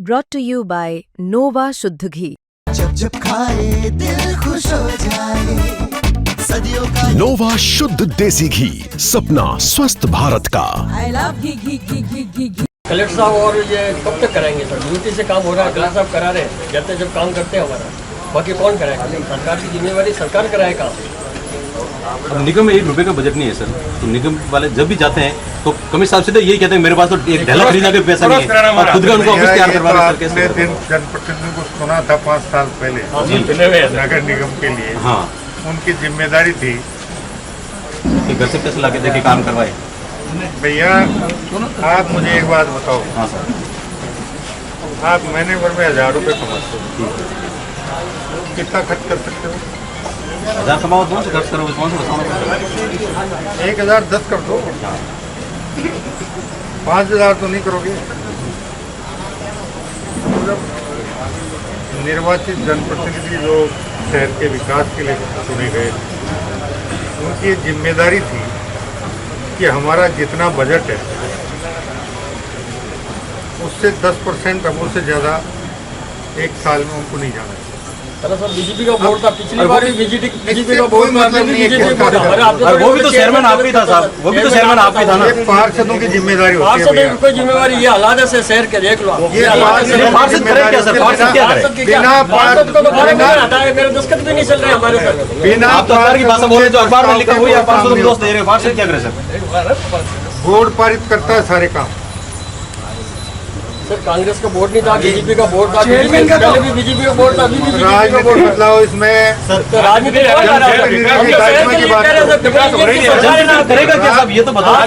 Brought to you by Nova शुद्ध घी। जब जब खाए दिल खुश हो जाए, सदियों का नोवा शुद्ध देसी घी, सपना स्वस्थ भारत का। I love ghee ghee ghee ghee ghee ghee. Collector साहब और ये कब तक कराएंगे सर? ड्यूटी से काम हो रहा है, कलेक्टर साहब करा रहे हैं, जब तक जब काम करते हैं हमारा, बाकी कौन कराएगा? सरकार की जिम्मेवारी, सरकार कराए काम। अब निगम में 1 रुपये का बजट नहीं है सर, तो निगम वाले जब भी जाते हैं तो कमिश्नर साहब से तो यही कहते हैं मेरे पास तो एक ढैला खरीदने का पैसा नहीं है, और खुद का उनको ऑफिस तैयार करवा रहे हैं। आपने दिन जनप्रतिनिधियों को सुना था 5 साल पहले नगर निगम के लिए, हाँ, उनकी जिम्मेदारी थी कि घर से पैसे ला के देके काम करवाए। भैया आप मुझे एक बात बताओ, हाँ सर, आप महीने भर में 1000 रुपये कमाते हो, कितना खर्च कर सकते हो? 1000 कमाओ कौन से खर्च करोगे, कौन से बचाओगे? 1010 कर दो, 5000 तो नहीं करोगे। जब निर्वाचित जनप्रतिनिधि लोग शहर के विकास के लिए चुने गए, उनकी जिम्मेदारी थी कि हमारा जितना बजट है उससे 10% अब उससे ज़्यादा एक साल में उनको नहीं जाना। सर बीजेपी का वोट था, पिछली बार भी बीजेपी का वोट था, वो भी तो चेयरमैन आप ही था साहब, वो भी तो चेयरमैन आप ही था ना। पार्षदों की जिम्मेदारी होती है। पार्षद की जिम्मेवारी ये हालात से शहर के देख लो। ये पार्षद करे क्या सर, पार्षद क्या करे? बिना पार्षद को तो बारे में आता है, मेरे दस्तखत भी नहीं चल रहे हमारे सर। बिना आप तो सरकार की भाषा बोल रहे, जो अखबार में लिखा हुआ है पार्षद को दोस्त दे रहे हो, पार्षद क्या करे सर? बोर्ड पारित करता है सारे काम। सर कांग्रेस का वोट नहीं था, बीजेपी का वोट था, चेयरमैन का पहले भी बीजेपी का वोट था, अभी भी बीजेपी का राजनीतिक वोट बदलाव इसमें राजनीति करेगा क्या साहब, ये तो बताओ।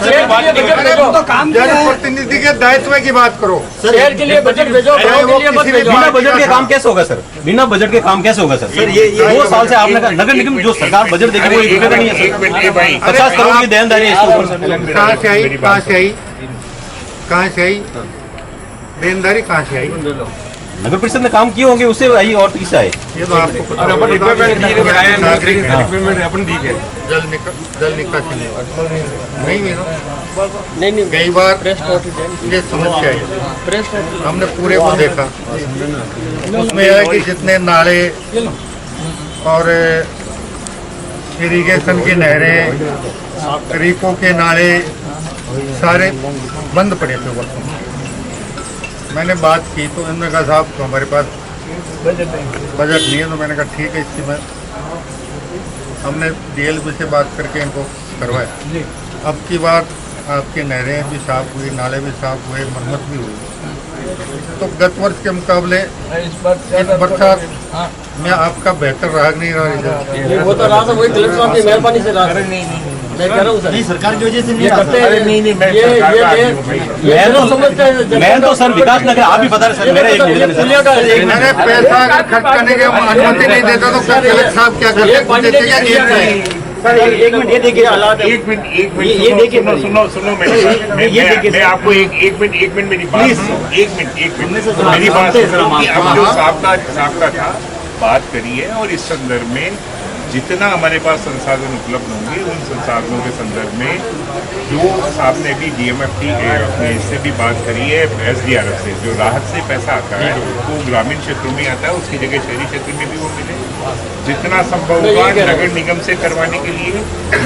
जनप्रतिनिधि के दायित्व की बात करो। शहर के लिए बजट भेजो, गाँव के लिए मत भेजो। बिना बजट के काम कैसे होगा सर? बिना बजट के काम कैसे होगा सर? सर ये 2 साल से आपने कहा नगर निगम जो सरकार बजट देगी वो 1 रुपये का नहीं है सर। 50 करोड़ की देनदारी है इसके ऊपर। कहाँ से आई, कहाँ से आई, कहाँ से आई देनदारी, कहाँ से आई? नगर परिषद में काम किए होंगे उससे आई, और किससे आए? ये तो आपको पता होगा। नागरिक है, जल निकासी नहीं नहीं कई बार ये समस्या है, हमने पूरे को देखा। उसमें है कि जितने नाले और इरिगेशन की नहरें, क्रीकों के नाले सारे बंद पड़े थे वर्षों। मैंने बात की तो इन्होंने कहा साहब तो हमारे पास बजट नहीं है, तो मैंने कहा ठीक है, इसकी मैं हमने डीएलपी से बात करके इनको करवाया। अब की बार आपकी नहरें भी साफ हुई, नाले भी साफ हुए, मरम्मत भी हुई, तो गत वर्ष के मुकाबले इस बरसात में आपका बेहतर रहा नहीं रहा? वो तो रहा था, वही कलेक्टर साहब की मेहरबानी से रहा। मैं कह रहा हूँ सर, सरकार की वजह से नहीं करते हैं। मैं तो सर विकास नगर आप भी बता रहे सर, मेरा एक निवेदन है सर। मैंने पैसा अगर खर्च करने की अनुमति नहीं देता तो कलेक्टर साहब क्या करते? सर एक मिनट ये देखिए हालात, एक मिनट ये देखिए, सुनो मैं आपको एक मिनट मेरी बात, एक मिनट मेरी बात। अब जो साहब का बात करी है, और इस संदर्भ में जितना हमारे पास संसाधन उपलब्ध होंगे उन संसाधनों के संदर्भ में जो आपने अभी डीएमएफटी अपने इससे भी बात करी है, एसडीआरएफ से जो राहत से पैसा आता है वो ग्रामीण क्षेत्रों में आता है, उसकी जगह शहरी क्षेत्र में भी वो मिले। जितना संभव होगा नगर निगम से करवाने के लिए,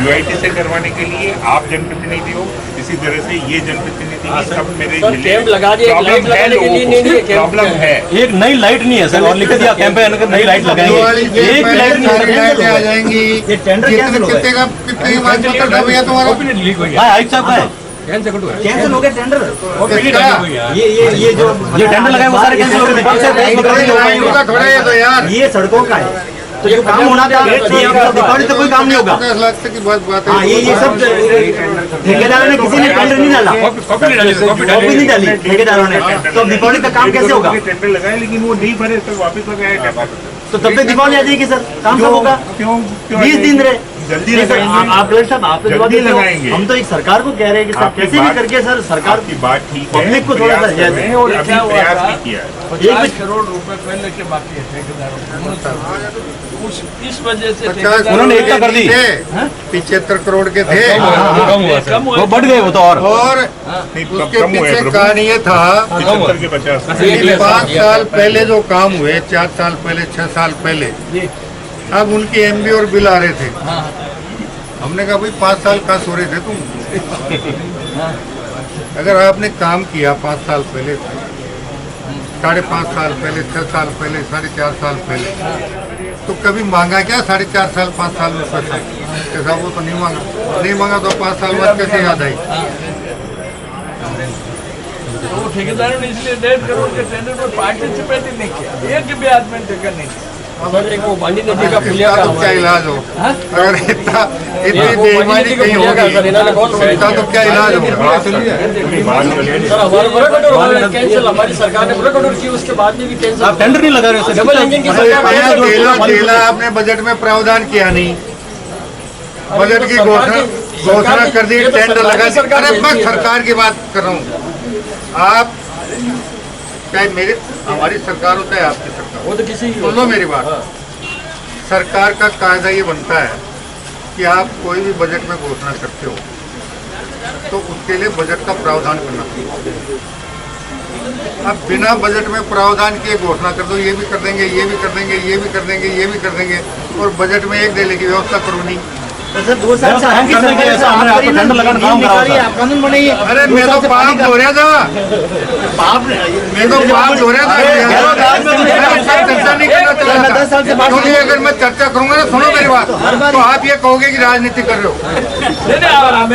यूआईटी से करवाने के लिए, आप जनप्रतिनिधि हो, इसी तरह से ये जनप्रतिनिधि सब मेरे प्रॉब्लम है। एक नई लाइट नहीं है सर, और लिख दिया कैंपेन नई लाइट लगाएंगे, एक लाइट नहीं आ जाएंगी। ये टेंडर कैंसिल हो गया, कितने तुम्हारा आयुक्त साहब का है, कैंसिल हो गया टेंडर। ये जो ये टेंडर लगाए वो सारे कैंसिल हो गए। थोड़ा ये तो यार, ये सड़कों का है, तो जो काम होना था दीपावली तो कोई काम नहीं होगा। 50 लाख तक की बात हाँ, ये सब ठेकेदारों ने, किसी ने टेंडर नहीं डाला, कॉपी नहीं डाली ठेकेदारों ने, तो दीपावली का काम कैसे होगा? टेंडर लगाए लेकिन वो नहीं भरे, तो वापस लगाया। तो तब तक दीपावली आ जाएगी सर, काम कब होगा? क्यों 20 दिन रहे, जल्दी नहीं सर, लगाएंगे। आप कलेक्टर साहब आप तो जवाब जल्दी देते हो। लगाएंगे। हम तो एक सरकार को कह रहे हैं कि सर आपकी कैसे भी बात- करके सर सरकार आपकी बात ठीक है, पब्लिक को थोड़ा सा प्रयास कर रहे हैं और अभी प्रयास नहीं किया है। 50 करोड़ रुपए पहले के बाकी है ठेकेदारों को। इस वजह से 50 उन्होंने एकता कर दी। 75 करोड़ के थे कम हुआ वो बढ़ गए वो तो और और नहीं, उसके कम हुए पीछे प्रभु। कारण ये था 75 के 50 कि 5 साल पहले जो काम हुए, 4 साल पहले, 6 साल पहले, अब उनके एमबी और बिल आ रहे थे। हमने कहा भाई 5 साल का सो रहे थे तुम। अगर आपने काम किया 5 साल पहले, 5.5 साल पहले, 6 साल पहले, 4.5 साल पहले, तो कभी मांगा क्या 4.5 साल 5 साल में पैसा? कैसा वो तो नहीं मांगा तो 5 साल बाद कैसे याद आई? तो ठेकेदारों ने इसलिए 1.5 करोड़ के टेंडर में पार्टिसिपेट ही नहीं किया, एक भी आदमी ठेका नहीं किया। सर एक वो बांडी नदी का पुलिया का तो क्या इलाज हो? अगर इतना इतनी वो बेईमानी कहीं पुलिया का सर इन्होंने होगी कौन इसका तो क्या इलाज होगा? सर हमारे बड़ा कटोर वाला कैंसिल, हमारी सरकार ने बड़ा कटोर की, उसके बाद में भी कैंसिल। आप टेंडर नहीं लगा रहे हो डबल इंजन की सरकार जेला आपने बजट में प्रावधान किया नहीं, बजट की घोषणा कर दी, टेंडर लगा दी। अरे मैं सरकार की बात कर रहा हूँ। आप चाहे मेरे हमारी सरकार होता है, आपकी सरकार, वो तो किसी सुन लो मेरी बात। सरकार का कायदा ये बनता है कि आप कोई भी बजट में घोषणा करते हो तो उसके लिए बजट का प्रावधान करना चाहिए। अब बिना बजट में प्रावधान किए घोषणा कर दो, ये भी कर देंगे, ये भी कर देंगे, ये भी कर देंगे, ये भी कर देंगे, और बजट में एक देने की व्यवस्था करो नहीं। तो सर 2 साल से आपकी करने के सरकार है, ऐसा हमने आप आपको करिए ना, टेंडर लगाना काम नियम कराओ निकालिए, सर। आप कानून बनाइए। अरे मैं तो पाप हो रहा था, पाप मैं तो पाप हो रहा था। चर्चा नहीं करना मैं 10 साल से चाहता, बात क्योंकि अगर मैं चर्चा करूंगा ना, सुनो मेरी बात, तो आप ये कहोगे कि राजनीति कर रहे हो।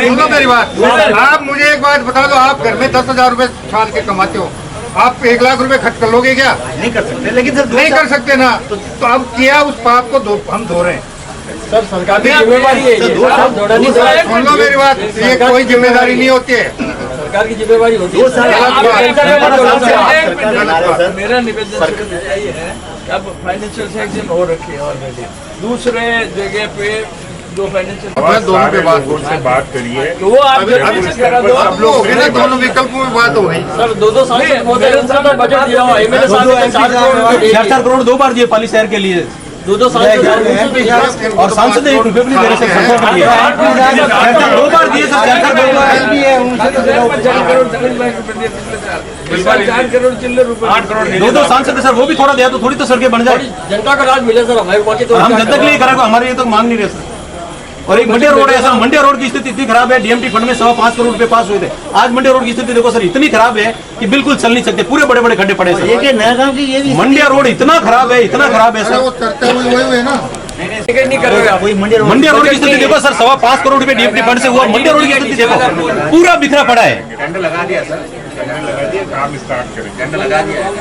सुनो मेरी बात, आप मुझे एक बात बता दो, आप घर में 10,000 रुपए साल के कमाते हो, आप 1 लाख रुपए खर्च कर लोगे क्या? नहीं कर सकते, लेकिन सर नहीं कर सकते ना। तो अब किया उस पाप को हम धो रहे हैं। सर सरकार की जिम्मेवारी है ये, आप जोड़ा नहीं सर, सुन लो मेरी बात, ये कोई जिम्मेदारी नहीं होती है। सरकार की जिम्मेवारी होती है। 2 साल मेरा निवेदन ये है कि अब फाइनेंशियल सैंक्शन हो रखे हैं ऑलरेडी, दूसरे जगह पे जो फाइनेंशियल मैं दोनों पे बात बोर्ड से बात करिए। तो वो आप जल्दी से करा दो। अब लोग हो गए ना, दोनों विकल्पों में बात हो गई। सर 2-2 साल से बजट दिया हुआ है, मेरे साथ में 4 करोड़ 2 बार दिए पाली शहर के लिए, 2-2 साल से और सांसद 1 रुपये भी नहीं दे रहे सर संसद के लिए। 2 बार दिए सर, 4 करोड़ 4 करोड़ चिल्लर रुपए, 8 करोड़ 2 सांसद है सर, वो भी थोड़ा दिया तो थोड़ी तो सड़कें बन जाए। जनता का राज मिले सर हमारे, बाकी तो हम जनता के लिए करा, हमारे लिए तो मांग नहीं रहे सर। और एक मंडिया रोड है सर, मंडिया रोड की स्थिति इतनी खराब है, डीएमटी फंड में 5.25 करोड़ रुपए पास हुए थे, आज मंडिया रोड की स्थिति देखो सर, इतनी खराब है कि बिल्कुल चल नहीं सकते, पूरे बड़े बड़े खड्डे पड़े ये सर। कि नया गांव की ये भी मंडिया रोड इतना खराब है, इतना खराब है अरे वो सर। चर्चा हुई वही है ना। नहीं करोगे आप। वही मंडी रोड मंडिया रोड की स्थिति देखो सर, 5.25 करोड़ रुपए डीएमटी फंड से हुआ, मंडिया रोड की स्थिति देखो, पूरा बिखरा पड़ा है। टेंडर लगा दिया सर, टेंडर लगा दिया, काम स्टार्ट करें। टेंडर लगा दिया,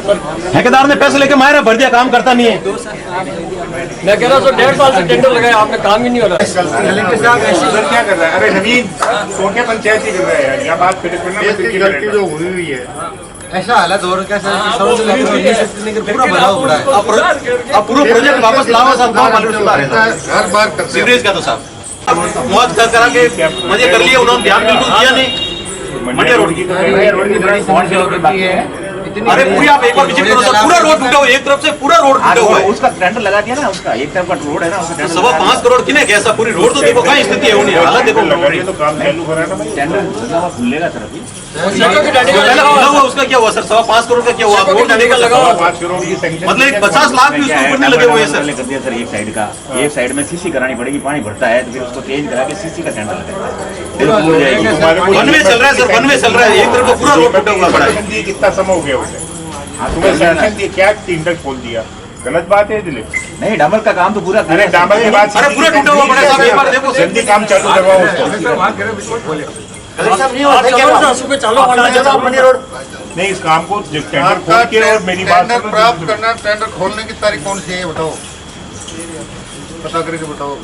ठेकेदार ने पैसे लेके मायरा भर दिया, काम करता नहीं है। मैं कह रहा हूँ 1.5 साल से टेंडर लगाया, आपने काम ही नहीं हो रहा। कलेक्टर साहब ऐसी उधर क्या कर रहा है? अरे नवीन सोनिया पंचायत ही कर रहा है यार, या बात फिर करना देश की गलती जो हुई हुई है, ऐसा हालत हो रखा है पूरा भराव पड़ा है। अब पूरा प्रोजेक्ट वापस लाओ साहब, गाँव वाले सुधार है साहब। हर बार करते हैं। सीवरेज का तो साहब मौत कर करा के मजे कर लिए, उन्होंने ध्यान बिल्कुल दिया नहीं। मंडिया रोड की अरे पूरी आप एक बार विजिट करो सर, पूरा रोड टूटा हुआ, एक तरफ से पूरा रोड टूटा हुआ है। उसका टेंडर लगा दिया ना, उसका एक तरफ का रोड है ना, उसका टेंडर 5.25 करोड़ किने कैसा, पूरी रोड तो देखो कहाँ स्थिति है, उन्हें हालत देखो। तो काम चालू करा ना भाई। टेंडर खुलेगा सर अभी। पहले खुला हुआ उसका क्या हुआ सर, 5.25 करोड़ का क्या हुआ, रोड जाने का लगा हुआ, 5 करोड़ की सैंक्शन, मतलब 50 लाख भी उसके ऊपर नहीं लगे हुए हैं सर। कर दिया सर एक साइड का, एक साइड में सीसी करानी पड़ेगी, पानी भरता है तो फिर उसको चेंज करा के सीसी का टेंडर लगेगा। वन में चल रहा है सर, वन में चल रहा है, एक तरफ का पूरा रोड टूटा हुआ पड़ा है। कितना समय हो गया उसे? तुम्हें सैंक्शन दिया, क्या टेंडर खोल दिया? गलत बात है दिलीप। नहीं, डामर का काम तो पूरा अरे डामर की बात, अरे पूरा टूटा हुआ पड़ा है साहब, एक बार देखो जल्दी काम चालू करवाओ उसको। नहीं, इस काम को टेंडर खोल के, और मेरी बात टेंडर प्राप्त करना, टेंडर खोलने की तारीख कौन सी है ये बताओ, पता करके बताओ।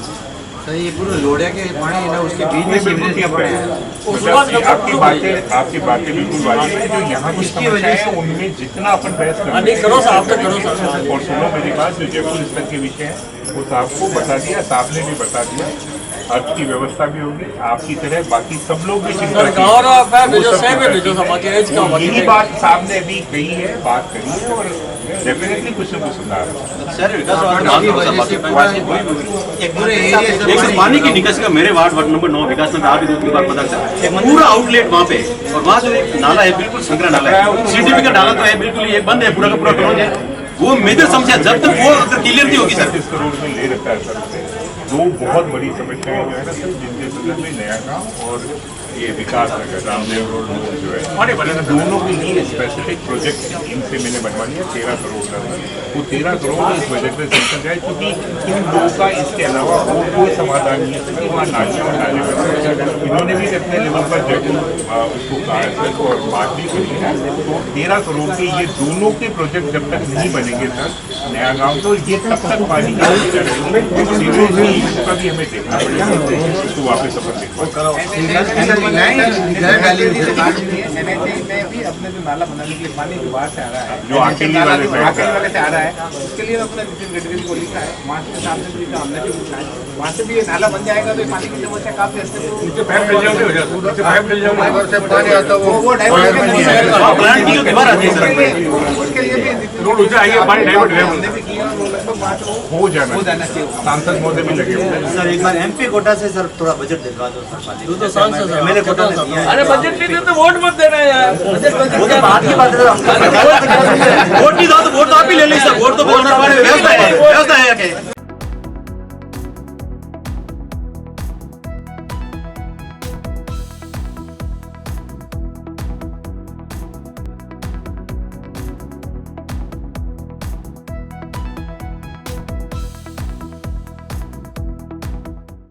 सही ये पूरा लोड़िया के पानी है ना, उसके बीच में सीवरेज का पानी है। आपकी बातें बिल्कुल वाजिब है। जो यहाँ की समस्या है उनमें जितना अपन बहस कर नहीं करो साहब, तो करो साहब। और सुनो मेरी बात, जो जयपुर स्तर के विषय है वो साहब को बता दिया, साहब ने भी बता दिया। अर्थ की व्यवस्था भी होगी, आपकी तरह बाकी सब लोग भी चिंता सर, गाँव रहा है, भेजो, शहर में भेजो, सब बाकी एज का, बाकी यही बात साहब ने अभी कही है, बात करी है और डेफिनेटली कुछ न कुछ सुधार होगा। सर एक सर पानी की निकासी का मेरे वार्ड नंबर 9 विकास नगर आप भी 2-3 बार पता चला, पूरा आउटलेट वहाँ पे, और वहाँ जो एक नाला है बिल्कुल संकरा नाला है, सीटीपी का नाला तो है बिल्कुल ये बंद है, पूरा का पूरा क्लोज है। वो मेजर समस्या जब तक वो अगर क्लियर नहीं होगी सर। 30 करोड़ में ले रखा है सर से। दो बहुत बड़ी समस्याएं जो है ना सर, जिनके संदर्भ में नया गाँव और ये विकास नगर रामदेव रोड जो है, दोनों के लिए स्पेसिफिक प्रोजेक्ट इनसे मैंने बनवा लिया 13 करोड़ का। वो 13 करोड़ इस बजट में सेंक्शन जाए, क्योंकि इन दो का इसके अलावा और कोई समाधान नहीं है सर। वहाँ नालियाँ और नाले बने, इन्होंने भी अपने लेवल पर जरूर उसको कहा है सर और बात भी करी है। तो 13 करोड़ के ये दोनों के प्रोजेक्ट जब तक नहीं बनेंगे सर नया गाँव, तो ये तब तक पानी इसका भी हमें देखना पड़ेगा, इसको वापस अपन देखो। भी अपने जो नाला बनाने के लिए पानी बाहर से आ रहा है, जो आकेली वाले से आ रहा है, उसके लिए अपने नितिन गडकरी को लिखा है, वहाँ के सामने भी हमने भी पूछा है, वहाँ से भी ये नाला बन जाएगा तो पानी की समस्या काफी हद तक पानी आता है वो प्लांट की जो दीवार आती है सर, उसके लिए भी रोड ऊंचा आइए, पानी डाइवर्ट हमने भी किया और वो लगभग वहाँ से हो जाना चाहिए। सांसद महोदय भी लगे हुए हैं। सर एक बार एमपी कोटा से सर थोड़ा बजट दिलवा दो सर। तू तो सांसद है, मेरे कोटा से दिया है। अरे बजट नहीं दे तो वोट मत देना यार, बजट वो तो बात की बात है सर, वोट नहीं दो तो वोट तो आप ही ले लीजिए सर, वोट तो व्यवस्था है।